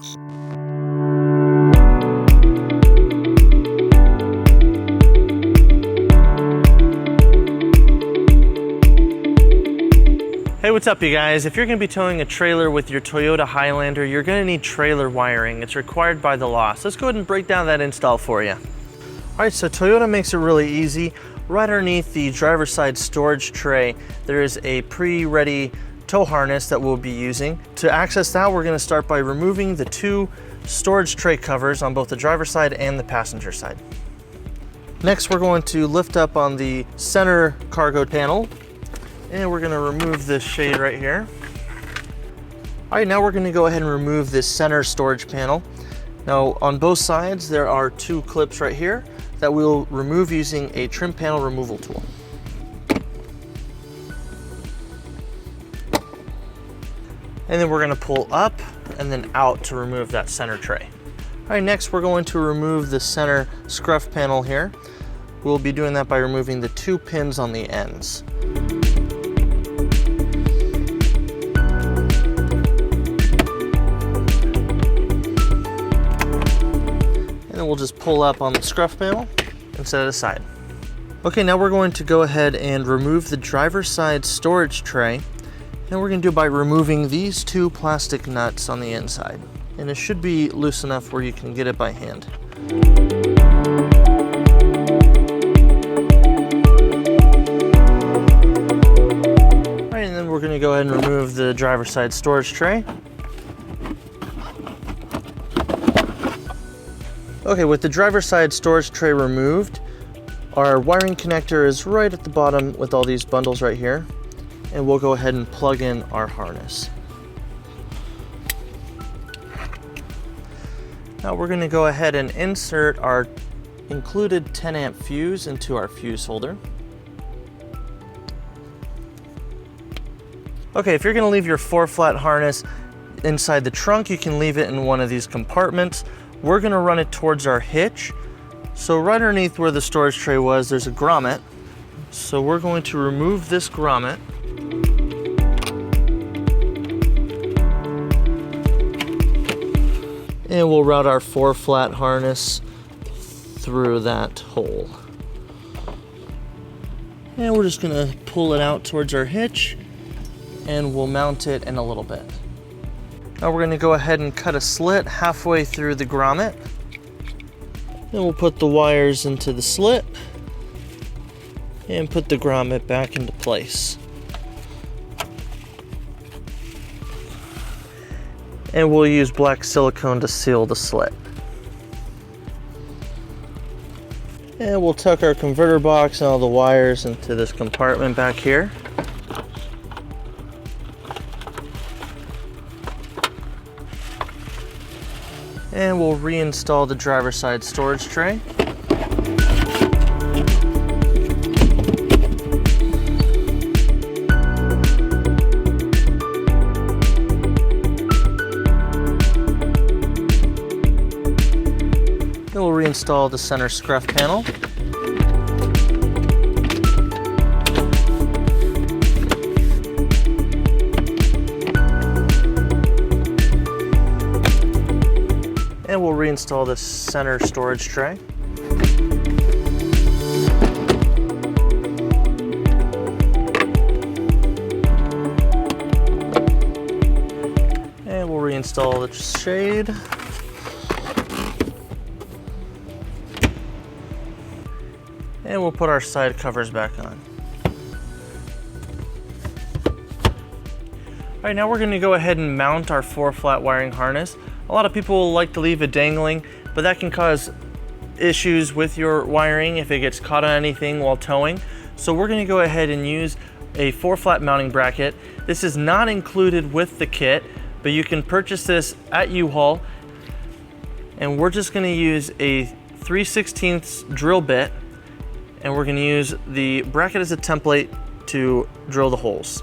Hey, what's up you guys? If you're going to be towing a trailer with your Toyota Highlander, you're going to need trailer wiring. It's required by the law. So let's go ahead and break down that install for you. Alright, so Toyota makes it really easy. Right underneath the driver's side storage tray, there is a pre-ready tow harness that we'll be using. To access that, we're going to start by removing the two storage tray covers on both the driver's side and the passenger side. Next, we're going to lift up on the center cargo panel, and we're going to remove this shade right here. All right, now we're going to go ahead and remove this center storage panel. Now, on both sides, there are two clips right here that we'll remove using a trim panel removal tool. And then we're going to pull up and then out to remove that center tray. All right, next we're going to remove the center scruff panel here. We'll be doing that by removing the two pins on the ends. We'll just pull up on the scruff panel and set it aside. Okay, now we're going to go ahead and remove the driver's side storage tray, and we're going to do it by removing these two plastic nuts on the inside. And it should be loose enough where you can get it by hand. All right, and then we're going to go ahead and remove the driver's side storage tray. Okay, with the driver's side storage tray removed, our wiring connector is right at the bottom with all these bundles right here, and we'll go ahead and plug in our harness. Now we're going to go ahead and insert our included 10 amp fuse into our fuse holder. Okay, if you're going to leave your 4-flat harness inside the trunk, you can leave it in one of these compartments. We're going to run it towards our hitch. So right underneath where the storage tray was, there's a grommet. So we're going to remove this grommet. And we'll route our 4-flat harness through that hole. And we're just going to pull it out towards our hitch, and we'll mount it in a little bit. Now we're going to go ahead and cut a slit halfway through the grommet. Then we'll put the wires into the slit and put the grommet back into place. And we'll use black silicone to seal the slit. And we'll tuck our converter box and all the wires into this compartment back here. And we'll reinstall the driver's side storage tray. Then we'll reinstall the center scruff panel. And we'll reinstall the center storage tray. And we'll reinstall the shade. And we'll put our side covers back on. All right, now we're going to go ahead and mount our 4-flat wiring harness. A lot of people like to leave it dangling, but that can cause issues with your wiring if it gets caught on anything while towing. So we're going to go ahead and use a 4-flat mounting bracket. This is not included with the kit, but you can purchase this at U-Haul. And we're just going to use a 3/16 drill bit, and we're going to use the bracket as a template to drill the holes.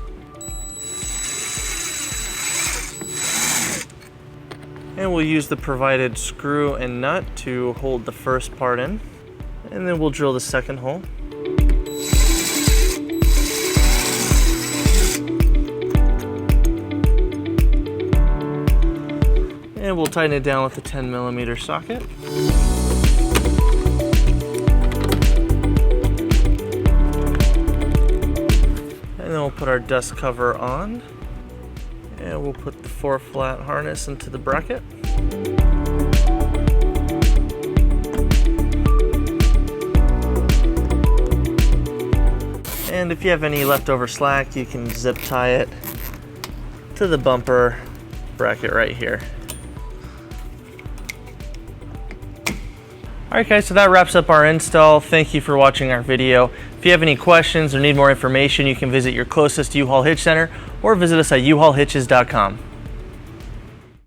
And we'll use the provided screw and nut to hold the first part in. And then we'll drill the second hole. And And we'll tighten it down with a 10mm socket. And then we'll put our dust cover on. And we'll put the 4-flat harness into the bracket. And if you have any leftover slack, you can zip tie it to the bumper bracket right here. Alright guys, so that wraps up our install. Thank you for watching our video. If you have any questions or need more information, you can visit your closest U-Haul Hitch Center or visit us at uhaulhitches.com.